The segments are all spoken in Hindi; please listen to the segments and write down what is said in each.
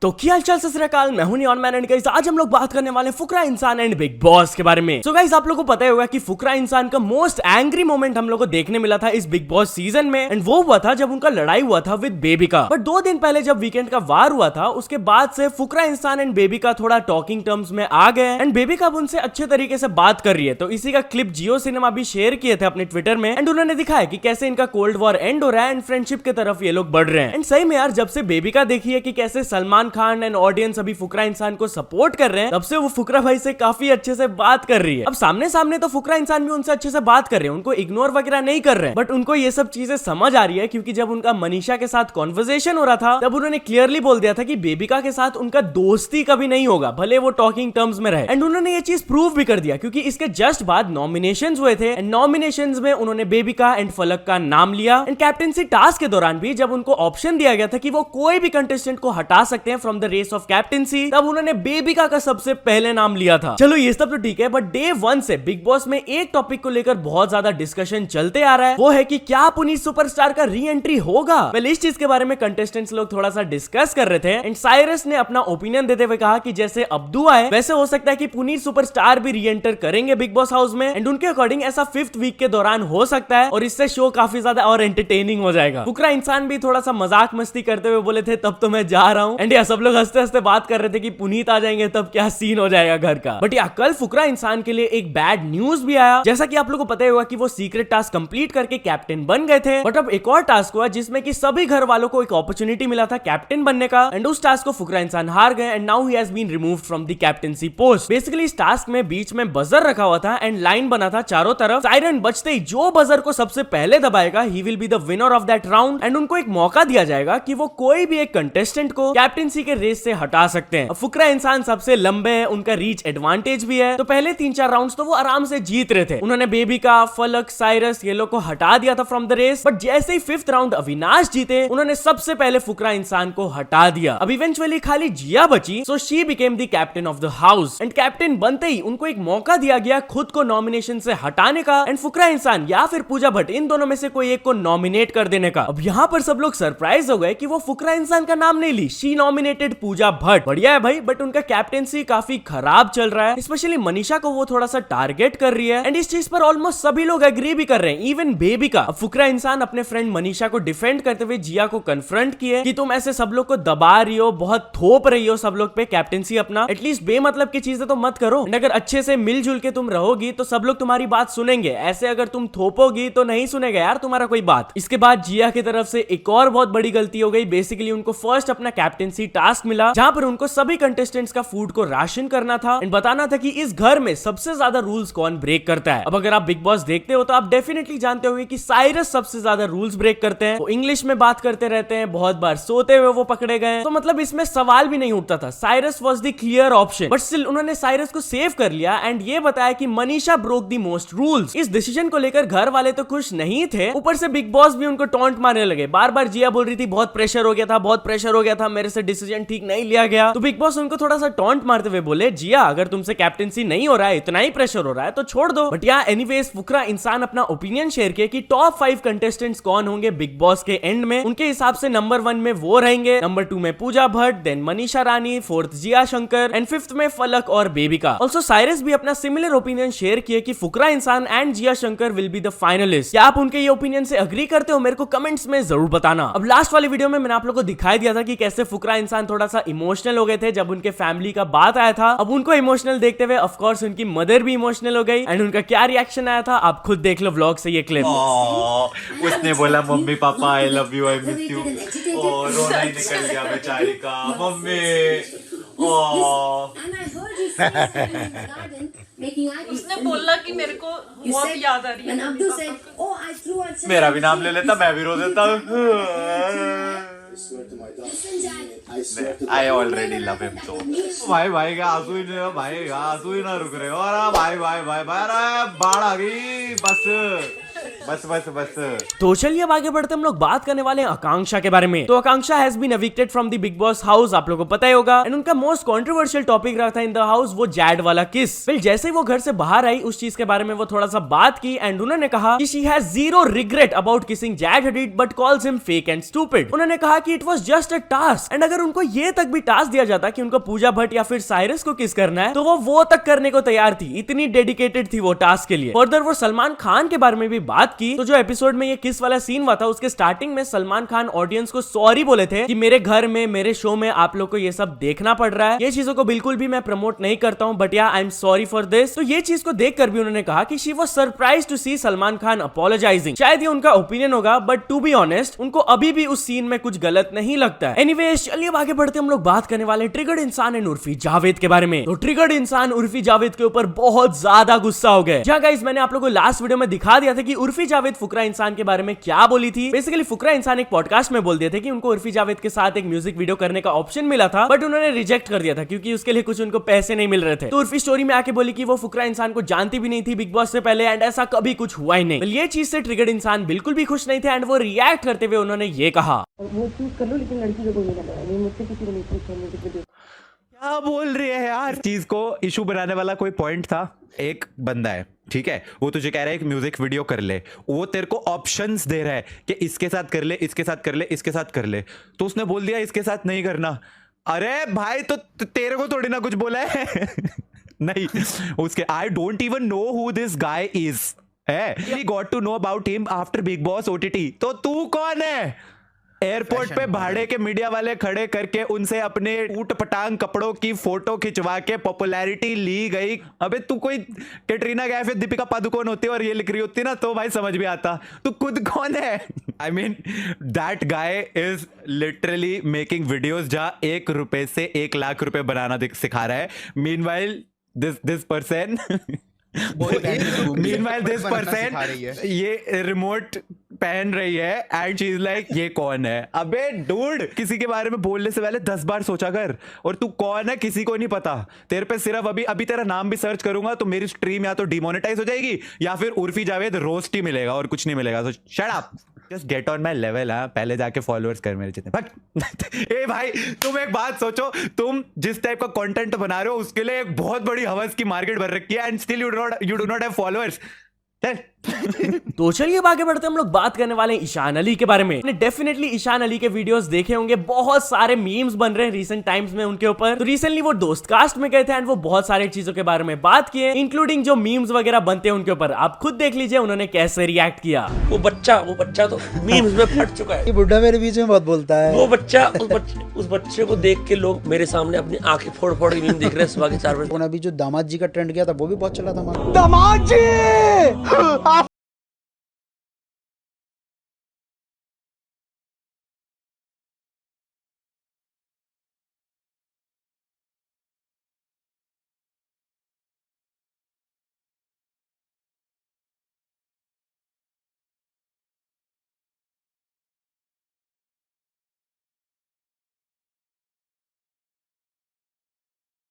तो क्या हालचाल सत श्री अकाल, मैं हूं नियॉन मैन एंड गाइस आज हम लोग बात करने वाले फुकरा इंसान एंड बिग बॉस के बारे में। सो गाइस आप लोगों को पता ही होगा कि फुकरा इंसान का मोस्ट एंग्री मोमेंट हम लोग को देखने मिला था इस बिग बॉस सीजन में, एंड वो हुआ था जब उनका लड़ाई हुआ था विद बेबिका। बट 2 दिन पहले जब वीकेंड का वार हुआ था उसके बाद से फुकरा इंसान एंड बेबिका थोड़ा टॉकिंग टर्म्स में आ गए एंड बेबिका अब उनसे अच्छे तरीके से बात कर रही है। तो इसी का क्लिप जियो सिनेमा भी शेयर किए थे अपने ट्विटर में एंड उन्होंने दिखाया कि कैसे इनका कोल्ड वॉर एंड हो रहा है एंड फ्रेंडशिप की तरफ ये लोग बढ़ रहे हैं। एंड सही में यार, जब से बेबिका देखी है कि कैसे सलमान खान एंड ऑडियंस अभी फुकरा इंसान को सपोर्ट कर रहे हैं, तब से वो फुकरा भाई से काफी अच्छे से बात कर रही है। अब सामने सामने तो फुकरा इंसान भी उनसे अच्छे से बात कर रहे हैं, उनको इग्नोर वगैरह नहीं कर रहे हैं, बट उनको ये सब चीजें समझ आ रही है क्योंकि जब उनका मनीषा के साथ कॉन्वर्सेशन हो रहा था तब उन्होंने क्लियरली बोल दिया था कि बेबिका के साथ उनका दोस्ती कभी नहीं होगा, भले वो टॉकिंग टर्म्स में रहे। एंड उन्होंने ये चीज प्रूव भी कर दिया क्योंकि इसके जस्ट बाद नॉमिनेशंस हुए थे एंड नॉमिनेशंस में उन्होंने बेबिका एंड फलक का नाम लिया एंड कैप्टेंसी टास्क के दौरान भी जब उनको ऑप्शन दिया गया था कि वो कोई भी कंटेस्टेंट को हटा सकते हैं from the race of captaincy, तब उन्होंने बेबिका का सबसे पहले नाम लिया था। चलो ये सब तो ठीक है, बट डे 1 से बिग बॉस में एक टॉपिक को लेकर बहुत ज्यादा डिस्कशन चलते आ रहा है, वो है कि क्या पुनीत सुपरस्टार का री एंट्री होगा। वेल इस चीज के बारे में कंटेस्टेंट्स लोग थोड़ा सा डिस्कस कर रहे थे एंड साइरस ने अपना ओपिनियन देते हुए कहा कि जैसे अब्दू आए वैसे हो सकता है कि पुनीत सुपरस्टार भी री एंटर करेंगे बिग बॉस हाउस में एंड उनके अकॉर्डिंग ऐसा 5th वीक के दौरान हो सकता है और इससे शो काफी ज्यादा और एंटरटेनिंग हो जाएगा। फुकरा इंसान भी थोड़ा सा मजाक मस्ती करते हुए बोले थे तब तो मैं जा रहा हूं एंड या सब लोग हंसते हंसते बात कर रहे थे कि पुनीत आ जाएंगे तब क्या सीन हो जाएगा घर का। बट या कल फुकरा इंसान के लिए एक बैड न्यूज भी आया। जैसा कि आप लोगों को पता ही होगा कि वो सीक्रेट टास्क कंप्लीट करके कैप्टन बन गए थे, बट अब एक और टास्क हुआ जिसमें कि सभी घर वालों को एक अपॉर्चुनिटी मिला था कैप्टन बनने का एंड उस टास्क को फुकरा इंसान हार गए and now he has been removed from the captaincy post. Basically इस टास्क में बीच में बजर रखा हुआ था एंड लाइन बना था चारों तरफ, सायरन बजते ही जो बजर को सबसे पहले दबाएगा ही will be the winner of that round and उनको एक मौका दिया जाएगा कि वो कोई भी एक कंटेस्टेंट को कैप्टेंसी के रेस से हटा सकते हैं। फुकरा इंसान सबसे लंबे है, उनका रीच एडवांटेज भी है, तो पहले 3-4 राउंड्स तो वो आराम से जीत रहे थे। उन्होंने बेबिका, फलक, साइरस ये लोग को हटा दिया था फ्रॉम द रेस, बट जैसे ही 5th राउंड अविनाश जीते उन्होंने सबसे पहले फुकरा इंसान को हटा दिया। अब इवेंचुअली खाली जिया बची, so she became the captain of the house and captain बनते ही उनको एक मौका दिया गया खुद को नॉमिनेशन से हटाने का एंड फुकरा इंसान या फिर पूजा भट्ट इन दोनों में से कोई एक को नॉमिनेट कर देने का। अब यहाँ पर सब लोग सरप्राइज हो गए कि वो फुकरा इंसान का नाम नहीं ली, शी नॉमिनेटेड पूजा भट्ट। बढ़िया है भाई, बट उनका कैप्टेंसी काफी खराब चल रहा है, स्पेशली मनीषा को वो थोड़ा सा टारगेट कर रही है एंड इस चीज पर ऑलमोस्ट सभी लोग एग्री भी कर रहे हैं, इवन बेबिका। अब फुकरा इंसान अपने फ्रेंड मनीषा को डिफेंड करते हुए जिया को कन्फ्रंट किए कि तुम ऐसे सब लोग को दबा रही हो, बहुत थोप रही हो सब लोग पे कैप्टेंसी अपना, एटलीस्ट बेमतलब की चीजें तो मत करो। अगर अच्छे से मिलजुल के तुम रहोगी तो सब लोग तुम्हारी बात सुनेंगे, ऐसे अगर तुम थोपोगी तो नहीं सुनेगा यार तुम्हारा कोई बात। इसके बाद जिया की तरफ से एक और बहुत बड़ी गलती हो गई। बेसिकली उनको फर्स्ट अपना कैप्टेंसी टास्क मिला जहां पर उनको सभी कंटेस्टेंट्स का फूड को राशन करना था एंड बताना था कि इस घर में सबसे ज्यादा रूल्स कौन ब्रेक करता है। अब अगर आप बिग बॉस देखते हो तो आप डेफिनेटली जानते होंगे कि साइरस सबसे ज्यादा रूल्स ब्रेक करते हैं, वो इंग्लिश में बात करते रहते हैं, बहुत बार सोते हुए वो पकड़े गए, तो मतलब इसमें सवाल भी नहीं उठता था। Cyrus was the clear option, but still उन्होंने साइरस को सेव कर लिया एंड ये बताया कि Manisha broke the most rules. इस डिसीजन को लेकर घर वाले तो खुश नहीं थे, ऊपर से बिग बॉस भी उनको टॉन्ट मारने लगे। बार बार जिया बोल रही थी बहुत प्रेशर हो गया था, बहुत प्रेशर हो गया था, मेरे से डिसीजन ठीक नहीं लिया गया, तो बिग बॉस उनको थोड़ा सा टॉन्ट मारते हुए बोले जिया अगर तुमसे कैप्टेंसी नहीं हो रहा है, इतना ही प्रेशर हो रहा है तो छोड़ दो। बट या एनीवेज फुकरा इंसान अपना ओपिनियन शेयर किया कि टॉप 5 कंटेस्टेंट्स कौन होंगे बिग बॉस के एंड में। उनके हिसाब से नंबर 1 में वो रहेंगे, नंबर 2 में Pooja Bhatt, then Manisha Rani, 4th Jiya Shankar and 5th में फलक और बेबिका। ऑल्सो साइरस भी अपना सिमिलर ओपिनियन शेयर किए कि Fukra Insaan and Jiya Shankar will be the finalist. क्या आप उनके ये ओपिनियन से अग्री करते हो? मेरे को कमेंट्स में जरूर बताना। अब लास्ट वाली वीडियो में मैंने आप लोगों को दिखाई दिया था कि कैसे फुकरा इंसान थोड़ा सा इमोशनल हो गए थे जब उनके फैमिली का बात आया था। अब उनको इमोशनल देखते हुए ऑफ कोर्स उनकी मदर भी इमोशनल हो गई एंड उनका क्या रिएक्शन आया था आप खुद देख लो व्लॉग से ये क्लिप। उसने बोला mummy papa I love you I miss you, और रोना ही निकल गया बेचारी का। मम्मी उसने बोला कि मेरे को बहुत याद आ रही है। मेरा भी नाम ले लेता, मैं भी रो देता। आई ऑलरेडी लव हिम तो। भाई भाई का आंसू ही नहीं, भाई का आंसू ही ना रुक रहे। और भाई भाई भाई भाई बाढ़ आ गई बस। बस बस बस। तो चलिए अब आगे बढ़ते हम लोग बात करने वाले हैं आकांक्षा के बारे में। तो Akanksha has been evicted from the Bigg Boss house, आप लोगों को पता ही होगा। एंड उनका मोस्ट कंट्रोवर्शियल टॉपिक रहा था इन द हाउस वो जैड वाला किस। फिर जैसे ही वो घर से बाहर आई उस चीज के बारे में वो थोड़ा सा बात की एंड उन्होंने कहा कि she has zero regret about kissing Jad Hadid but calls him fake and stupid. उन्होंने कहा कि it was just a task and अगर उनको ये तक भी टास्क दिया जाता कि उनको पूजा भट्ट या फिर साइरस को किस करना है तो वो तक करने को तैयार थी, इतनी डेडिकेटेड थी वो टास्क के लिए। फर्दर वो सलमान खान के बारे में भी बात की। तो जो एपिसोड में ये किस वाला सीन हुआ था उसके स्टार्टिंग में सलमान खान ऑडियंस को सॉरी बोले थे कि मेरे घर में मेरे शो में आप लोग को ये सब देखना पड़ रहा है, ये चीजों को बिल्कुल भी मैं प्रमोट नहीं करता हूं but yeah I am sorry for this. तो ये चीज को देखकर भी उन्होंने कहा कि she was surprised to see Salman Khan apologising. शायद ये उनका ओपिनियन होगा बट टू बी ऑनेस्ट उनको अभी भी उस सीन में कुछ गलत नहीं लगता है। एनीवेज चलिए आगे बढ़ते हम लोग बात करने वाले ट्रिगर्ड इंसान एंड उर्फी जावेद के बारे में। तो ट्रिगर्ड इंसान उर्फी जावेद के ऊपर बहुत ज्यादा गुस्सा हो गए। जहां गाइस मैंने आप लोगों को लास्ट वीडियो में दिखा दिया था कि उर्फी जावेद फुकरा इंसान के बारे में क्या बोली थी। बेसिकली फुकरा इंसान एक पॉडकास्ट में बोल दिए थे कि उनको उर्फी जावेद के साथ एक म्यूजिक वीडियो करने का ऑप्शन मिला था बट उन्होंने रिजेक्ट कर दिया था क्योंकि उसके लिए कुछ उनको पैसे नहीं मिल रहे थे। तो उर्फी स्टोरी में आके बोली कि वो फुकरा इंसान को जानती भी नहीं थी बिग बॉस से पहले एंड ऐसा कभी कुछ हुआ ही नहीं। ये चीज से ट्रिगर्ड इंसान बिल्कुल भी खुश नहीं थे एंड वो रिएक्ट करते हुए उन्होंने ये कहा, वो चूज कर लो लेकिन लड़की को कोई नहीं करना है, मुझसे किसी को नहीं पूछना। क्या बोल रही है यार। चीज को इशू बनाने वाला कोई पॉइंट था। एक बंदा है, ठीक है, वो तुझे कह रहा है एक म्यूजिक वीडियो कर ले, वो तेरे को ऑप्शंस दे रहा है कि इसके साथ कर ले, इसके साथ कर ले, इसके साथ कर ले, तो उसने बोल दिया इसके साथ नहीं करना। अरे भाई तो तेरे को थोड़ी ना कुछ बोला है नहीं उसके I don't even know who this guy is है, we got to know about him after Bigg Boss OTT. तो तू कौन है? एयरपोर्ट पे भाड़े के मीडिया वाले खड़े करके उनसे अपने ऊट पटांग कपड़ों की फोटो खिंचवा के पॉपुलैरिटी ली गई। अबे तू कोई कैटरीना कैफ या दीपिका पादुकोण होती और ये लिख रही होती ना तो भाई समझ भी आता। तू खुद कौन है? I mean that guy is literally making videos जहां 1 रुपए से 1 लाख रुपए बनाना सिखा रहा है। Meanwhile this person meanwhile this person ये रिमोट पहन रही है एंड शी इज लाइक ये कौन है? अबे डूड, किसी के बारे में बोलने से पहले 10 बार सोचा कर। और तू कौन है किसी को नहीं पता। तेरे पे सिर्फ अभी तेरा नाम भी सर्च करूंगा तो मेरी स्ट्रीम या तो डिमोनेटाइज हो जाएगी या फिर उर्फी जावेद रोस्ट ही मिलेगा और कुछ नहीं मिलेगा। तो shut up, just get on my level. हाँ, पहले जाके फॉलोअर्स कर मेरे जितने। ए भाई तुम एक बात सोचो, तुम जिस टाइप का कंटेंट बना रहे हो उसके लिए एक बहुत बड़ी हवस की मार्केट बन रखी है and still you do not have followers. तो चलिए अब आगे बढ़ते हम लोग बात करने वाले हैं ईशान अली के बारे में। डेफिनेटली ईशान अली के वीडियोस देखे होंगे, बहुत सारे मीम्स बन रहे हैं रिसेंट टाइम्स में उनके ऊपर। तो रिसेंटली वो दोस्त कास्ट में गए थे एंड वो बहुत सारे चीजों के बारे में बात किए, इंक्लूडिंग जो मीम्स वगैरह बनते हैं उनके ऊपर। आप खुद देख लीजिए उन्होंने कैसे रिएक्ट किया। वो बच्चा तो मीम्स में फट चुका है। ये बुड्ढा मेरे बीच में बहुत बोलता है। वो बच्चा उस बच्चे को देख के लोग मेरे सामने अपनी आंखें फोड़ फोड़ के मीम देख रहे हैं सुबह के 4 बजे। अभी जो दामाद जी का ट्रेंड गया था वो भी बहुत चला था हमारा। दामाद जी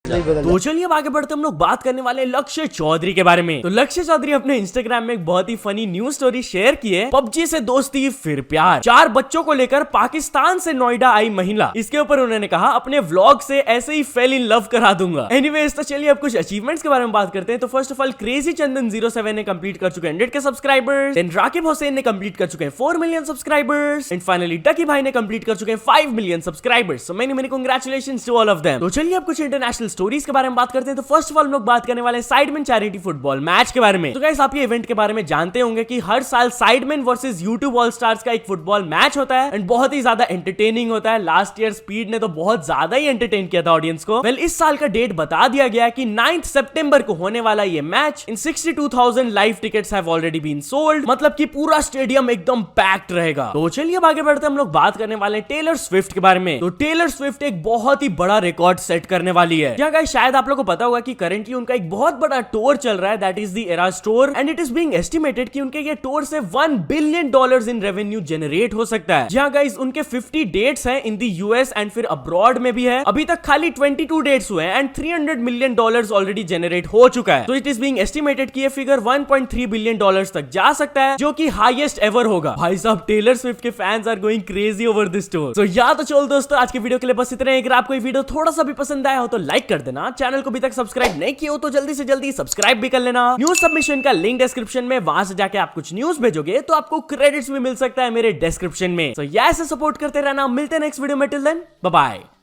तो चलिए अब आगे बढ़ते हम लोग बात करने वाले हैं लक्ष्य चौधरी के बारे में। तो लक्ष्य चौधरी अपने इंस्टाग्राम में एक बहुत ही फनी न्यूज स्टोरी शेयर की है। पबजी से दोस्ती फिर प्यार, 4 बच्चों को लेकर पाकिस्तान से नोएडा आई महिला। इसके ऊपर उन्होंने कहा अपने व्लॉग से ऐसे ही फेल इन लव करा दूंगा। एनीवेज तो चलिए अब कुछ अचीवमेंट्स के बारे में बात करते हैं। तो फर्स्ट ऑफ ऑल क्रेजी चंदन 07 ने कंप्लीट कर चुके हैं 100 के सब्सक्राइबर्स। देन राकिब हुसैन ने कंप्लीट कर चुके हैं 4 million subscribers and finally Ducky भाई ने कंप्लीट कर चुके हैं 5 million subscribers. So many congratulations to all of them. तो चलिए अब कुछ इंटरनेशनल स्टोरीज के बारे में बात करते हैं। तो फर्स्ट ऑफ ऑल हम लोग बात करने वाले हैं साइडमैन चैरिटी फुटबॉल मैच के बारे में। तो गाइस आप ये इवेंट के बारे में जानते होंगे कि हर साल Sidemen versus YouTube all stars का एक फुटबॉल मैच होता है एंड बहुत ही ज्यादा एंटरटेनिंग होता है। लास्ट ईयर स्पीड ने तो बहुत ज्यादा ही एंटरटेन किया था ऑडियंस को। वेल इस साल का डेट बता दिया गया कि 9 सितंबर को होने वाला ये match. In 62,000 live tickets have already been sold, मतलब कि पूरा स्टेडियम एकदम पैक्ड रहेगा। तो चलिए अब आगे बढ़ते हम लोग बात करने वाले टेलर स्विफ्ट के बारे में। तो टेलर स्विफ्ट एक बहुत ही बड़ा रिकॉर्ड सेट करने वाली है। हाँ गाइस, शायद आप लोगों को पता होगा कि करंटली उनका एक बहुत बड़ा टूर चल रहा है, that is the eras tour, and it is being estimated कि उनके ये टूर से $1 बिलियन इन रेवेन्यू जनरेट हो सकता है। जी हाँ गाइस, उनके 50 डेट्स हैं इन द यूएस एंड फिर अब्रॉड में भी है। अभी तक खाली 22 डेट्स हुए हैं एंड $300 मिलियन ऑलरेडी जनरेट हो चुका है। तो इट इज बीइंग एस्टिमेटेड कि ये फिगर $1.3 बिलियन तक जा सकता है, जो कि हाईएस्ट एवर होगा। भाई साहब, टेलर स्विफ्ट के fans are going crazy over this tour. So या तो चलो दोस्तों, आज के वीडियो के लिए बस इतना ही। अगर आपको ये वीडियो थोड़ा सा भी पसंद आया हो तो लाइक कर देना, चैनल को अभी तक सब्सक्राइब नहीं किया हो तो जल्दी से जल्दी सब्सक्राइब भी कर लेना। न्यूज सबमिशन का लिंक डिस्क्रिप्शन में, वहां से जाके आप कुछ न्यूज भेजोगे तो आपको क्रेडिट्स भी मिल सकता है मेरे डिस्क्रिप्शन में। सो ऐसे सपोर्ट करते रहना। मिलते हैं नेक्स्ट वीडियो में, टिल देन बाय बाय।